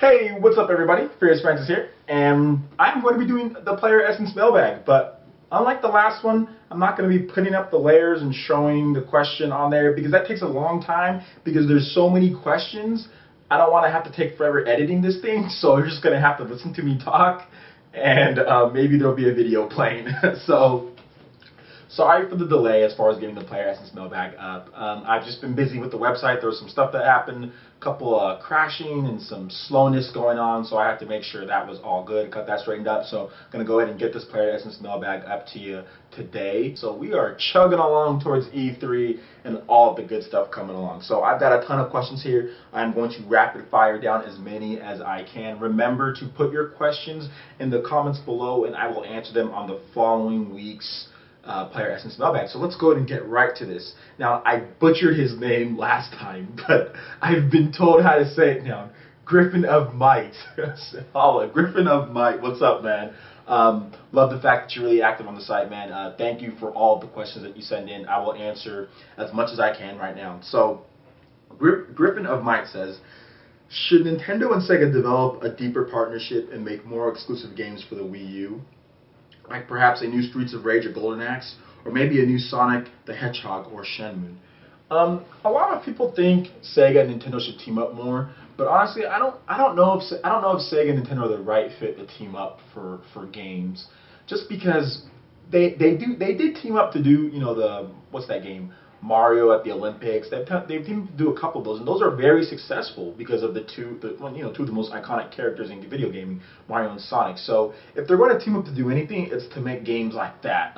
Hey, what's up everybody? Furious Francis here, and I'm going to be doing the Playeressence Mailbag, but unlike the last one, I'm not going to be putting up the layers and showing the question on there because that takes a long time because there's so many questions. I don't want to have to take forever editing this thing, so you're just going to have to listen to me talk, and maybe there'll be a video playing. So, sorry for the delay as far as getting the Playeressence Mailbag up. I've just been busy with the website. There was some stuff that happened, a couple crashing and some slowness going on, so I had to make sure that was all good, got that straightened up. So I'm going to go ahead and get this Playeressence Mailbag up to you today. So we are chugging along towards E3 and all the good stuff coming along. So I've got a ton of questions here. I'm going to rapid fire down as many as I can. Remember to put your questions in the comments below and I will answer them on the following week's Playeressence Mailbag. So let's go ahead and get right to this. Now, I butchered his name last time, but I've been told how to say it now. Griffin of Mike. Holla, Griffin of Mike. What's up, man? Love the fact that you're really active on the site, man. Thank you for all of the questions that you send in. I will answer as much as I can right now. So, Griffin of Mike says, should Nintendo and Sega develop a deeper partnership and make more exclusive games for the Wii U? Like perhaps a new Streets of Rage or Golden Axe, or maybe a new Sonic the Hedgehog or Shenmue. A lot of people think Sega and Nintendo should team up more, but honestly, I don't know if Sega and Nintendo are the right fit to team up for games, just because they did team up to do what's that game, Mario at the Olympics. They've teamed to do a couple of those, and those are very successful because of two of the most iconic characters in video gaming, Mario and Sonic. So if they're going to team up to do anything, it's to make games like that.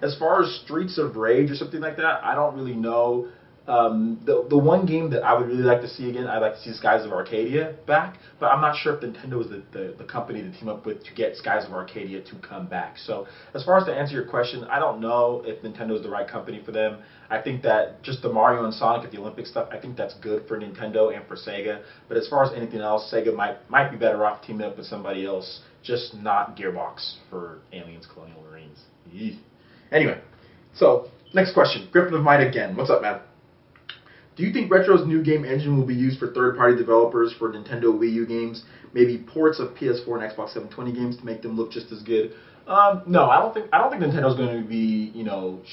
As far as Streets of Rage or something like that, I don't really know. The one game that I would really like to see again, I'd like to see Skies of Arcadia back, but I'm not sure if Nintendo is the company to team up with to get Skies of Arcadia to come back. So as far as to answer your question, I don't know if Nintendo is the right company for them. I think that just the Mario and Sonic at the Olympic stuff, I think that's good for Nintendo and for Sega, but as far as anything else, Sega might be better off teaming up with somebody else, just not Gearbox for Aliens Colonial Marines. Eesh. Anyway, so next question, Griffin of Mike again. What's up, man? Do you think Retro's new game engine will be used for third-party developers for Nintendo Wii U games, maybe ports of PS4 and Xbox 720 games to make them look just as good? No, I don't think Nintendo's going to be,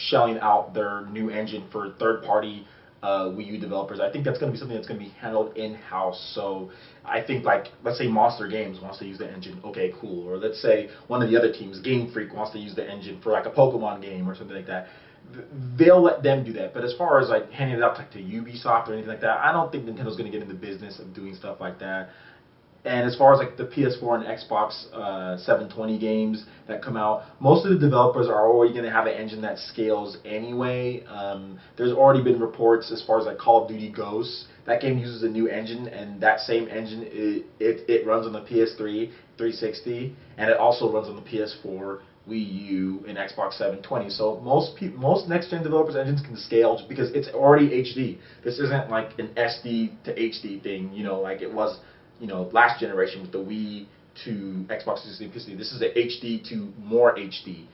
shelling out their new engine for third-party Wii U developers. I think that's going to be something that's going to be handled in-house. So I think, like, let's say Monster Games wants to use the engine. Okay, cool. Or let's say one of the other teams, Game Freak, wants to use the engine for like a Pokemon game or something like that. They'll let them do that. But as far as like handing it out to Ubisoft or anything like that, I don't think Nintendo's going to get in the business of doing stuff like that. And as far as like the PS4 and Xbox 720 games that come out, most of the developers are already going to have an engine that scales anyway. There's already been reports as far as like Call of Duty Ghosts. That game uses a new engine, and that same engine it runs on the PS3, 360, and it also runs on the PS4, Wii U, and Xbox 720. So most next-gen developers' engines can scale just because it's already HD. This isn't like an SD to HD thing, like it was, last generation with the Wii to Xbox 360. This is a HD to more HD.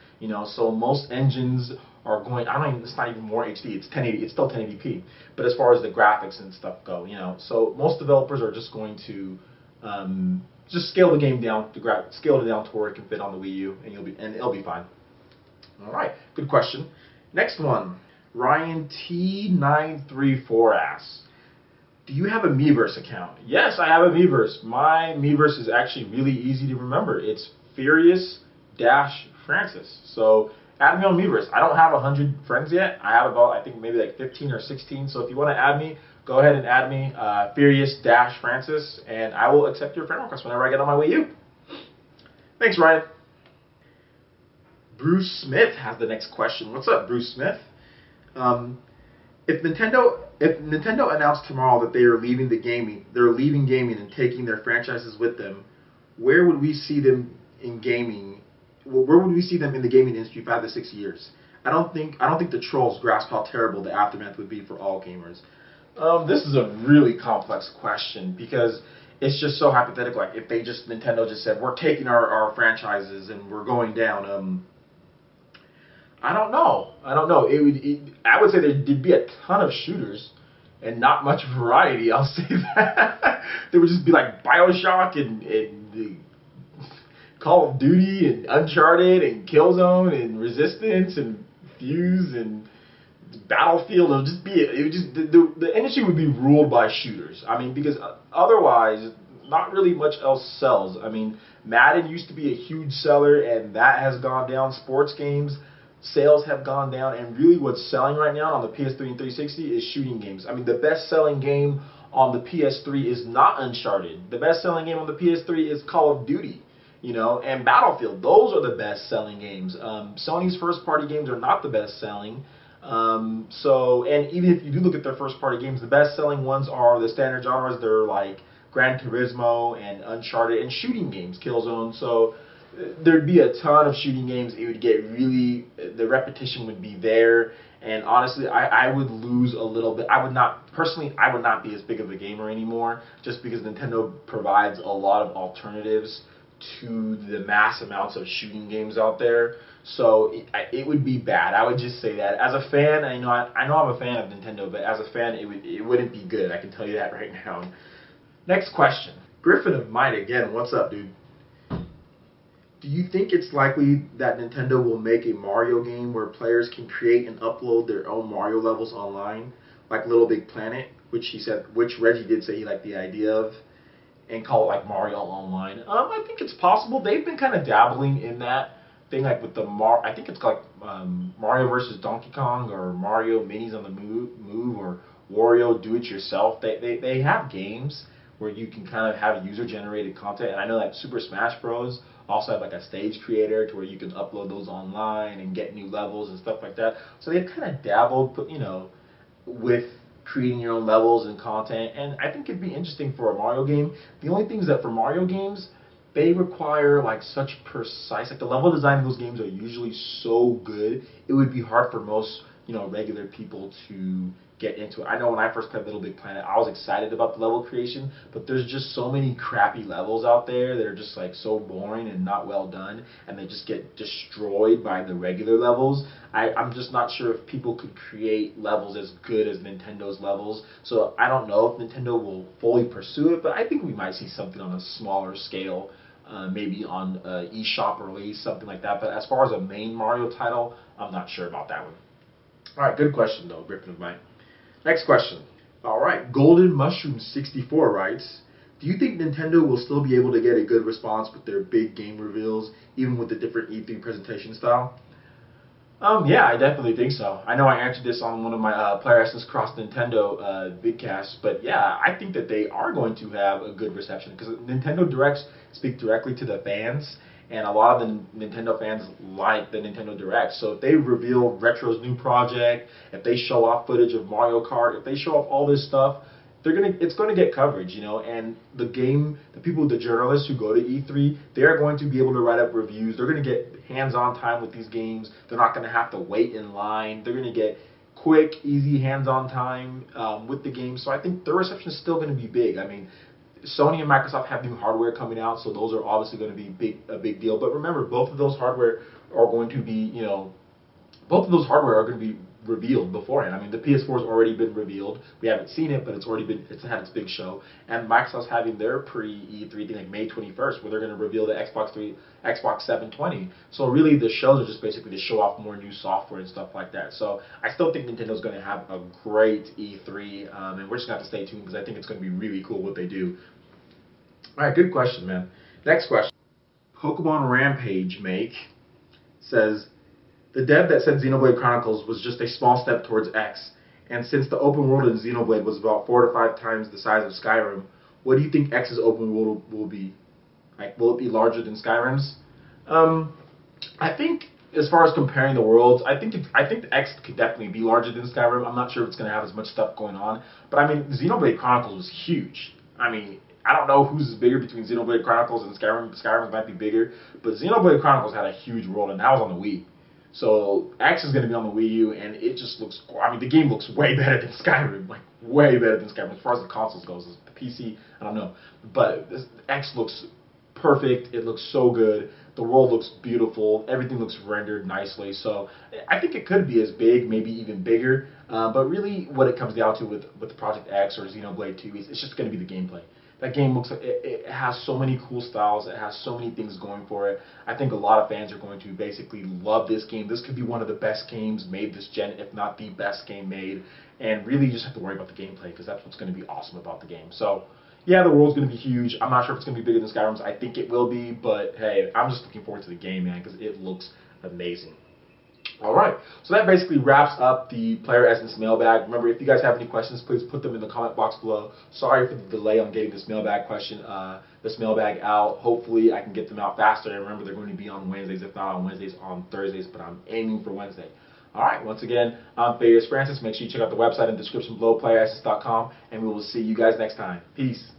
So most engines are going. It's not even more HD. It's 1080. It's still 1080p. But as far as the graphics and stuff go, so most developers are just going to just scale the game down, scale it down to where it can fit on the Wii U, and it'll be fine. All right, good question. Next one, Ryan T934 asks, do you have a Miiverse account? Yes, I have a Miiverse. My Miiverse is actually really easy to remember. It's Furious-Francis. So add me on Miiverse. I don't have 100 friends yet. I have about, I think, maybe like 15 or 16. So if you want to add me, go ahead and add me, Furious-Francis, and I will accept your friend request whenever I get on my Wii U. Thanks, Ryan. Bruce Smith has the next question. What's up, Bruce Smith? If Nintendo announced tomorrow that they are leaving gaming and taking their franchises with them, where would we see them in gaming? Where would we see them in the gaming industry 5 to 6 years? I don't think the trolls grasp how terrible the aftermath would be for all gamers. This is a really complex question because it's just so hypothetical. Like if Nintendo just said we're taking our franchises and we're going down. I don't know. I would say there'd be a ton of shooters, and not much variety. I'll say that. There would just be like BioShock and Call of Duty and Uncharted and Killzone and Resistance and Fuse and Battlefield. The industry would be ruled by shooters. I mean, because otherwise, not really much else sells. I mean, Madden used to be a huge seller, and that has gone down. Sports games sales have gone down, and really what's selling right now on the PS3 and 360 is shooting games. I mean, the best-selling game on the PS3 is not Uncharted. The best-selling game on the PS3 is Call of Duty, you know, and Battlefield. Those are the best-selling games. Sony's first-party games are not the best-selling. And even if you do look at their first-party games, the best-selling ones are the standard genres. They're like Gran Turismo and Uncharted and shooting games, Killzone. So there'd be a ton of shooting games. It would get really, the repetition would be there. And honestly, I would lose a little bit. I would not be as big of a gamer anymore, just because Nintendo provides a lot of alternatives to the mass amounts of shooting games out there. So it would be bad. I would just say that. As a fan, I know I'm a fan of Nintendo, but as a fan, it wouldn't be good. I can tell you that right now. Next question. Griffin of Mike again. What's up, dude? Do you think it's likely that Nintendo will make a Mario game where players can create and upload their own Mario levels online, like Little Big Planet, which Reggie did say he liked the idea of, and call it like Mario Online? I think it's possible. They've been kind of dabbling in that thing, like with the I think it's like Mario versus Donkey Kong, or Mario Minis on the Move, or Wario Do It Yourself. They have games where you can kind of have user-generated content, and I know that Super Smash Bros. Also have like a stage creator to where you can upload those online and get new levels and stuff like that. So they've kind of dabbled, you know, with creating your own levels and content, and I think it'd be interesting for a Mario game. The only thing is that for Mario games, they require like such precise, like the level design of those games are usually so good, it would be hard for most, you know, regular people to get into it. I know when I first played Little Big Planet, I was excited about the level creation, but there's just so many crappy levels out there that are just like so boring and not well done, and they just get destroyed by the regular levels. I'm just not sure if people could create levels as good as Nintendo's levels, so I don't know if Nintendo will fully pursue it, but I think we might see something on a smaller scale, maybe on eShop release, something like that. But as far as a main Mario title, I'm not sure about that one. Alright, good question though, Griffin of Mike. Next question. Alright, Golden Mushroom 64 writes, do you think Nintendo will still be able to get a good response with their big game reveals, even with the different E3 presentation style? Yeah, I definitely think so. I know I answered this on one of my Playeressence Cross Nintendo vidcasts, but yeah, I think that they are going to have a good reception, because Nintendo Directs speak directly to the fans, and a lot of the Nintendo fans like the Nintendo Direct. So if they reveal Retro's new project, if they show off footage of Mario Kart, if they show off all this stuff, it's going to get coverage, you know. And the people, the journalists who go to E3, they're going to be able to write up reviews. They're going to get hands-on time with these games. They're not going to have to wait in line. They're going to get quick, easy hands-on time with the game. So I think the reception is still going to be big. I mean, Sony and Microsoft have new hardware coming out, so those are obviously going to be a big deal. But remember, both of those hardware are going to be, you know, both of those hardware are going to be revealed beforehand. I mean, the PS4 has already been revealed. We haven't seen it, but it's had its big show. And Microsoft's having their pre-E3 thing like May 21st, where they're going to reveal the Xbox 720. So really, the shows are just basically to show off more new software and stuff like that. So I still think Nintendo's going to have a great E3, and we're just going to have to stay tuned, because I think it's going to be really cool what they do. All right, good question, man. Next question. Pokemon Rampage says, the dev that said Xenoblade Chronicles was just a small step towards X, and since the open world in Xenoblade was about 4 to 5 times the size of Skyrim, what do you think X's open world will be? Like, will it be larger than Skyrim's? I think, as far as comparing the worlds, I think X could definitely be larger than Skyrim. I'm not sure if it's going to have as much stuff going on, but I mean, Xenoblade Chronicles was huge. I mean, I don't know who's bigger between Xenoblade Chronicles and Skyrim. Skyrim might be bigger, but Xenoblade Chronicles had a huge world, and that was on the Wii. So X is going to be on the Wii U, and it just looks, I mean, the game looks way better than Skyrim, like way better than Skyrim. As far as the consoles goes, the PC, I don't know, but X looks perfect. It looks so good. The world looks beautiful. Everything looks rendered nicely. So I think it could be as big, maybe even bigger. But really, what it comes down to with Project X or Xenoblade 2 is it's just going to be the gameplay. That game looks like it has so many cool styles. It has so many things going for it. I think a lot of fans are going to basically love this game. This could be one of the best games made this gen, if not the best game made. And really, you just have to worry about the gameplay because that's what's going to be awesome about the game. So, yeah, the world's going to be huge. I'm not sure if it's going to be bigger than Skyrim's. I think it will be, but hey, I'm just looking forward to the game, man, because it looks amazing. All right, so that basically wraps up the Player Essence Mailbag. Remember, if you guys have any questions, please put them in the comment box below. Sorry for the delay on getting this mailbag this mailbag out. Hopefully, I can get them out faster. And remember, they're going to be on Wednesdays, if not on Wednesdays, on Thursdays, but I'm aiming for Wednesday. All right, once again, I'm Playeressence Francis. Make sure you check out the website in the description below, playeressence.com, and we will see you guys next time. Peace.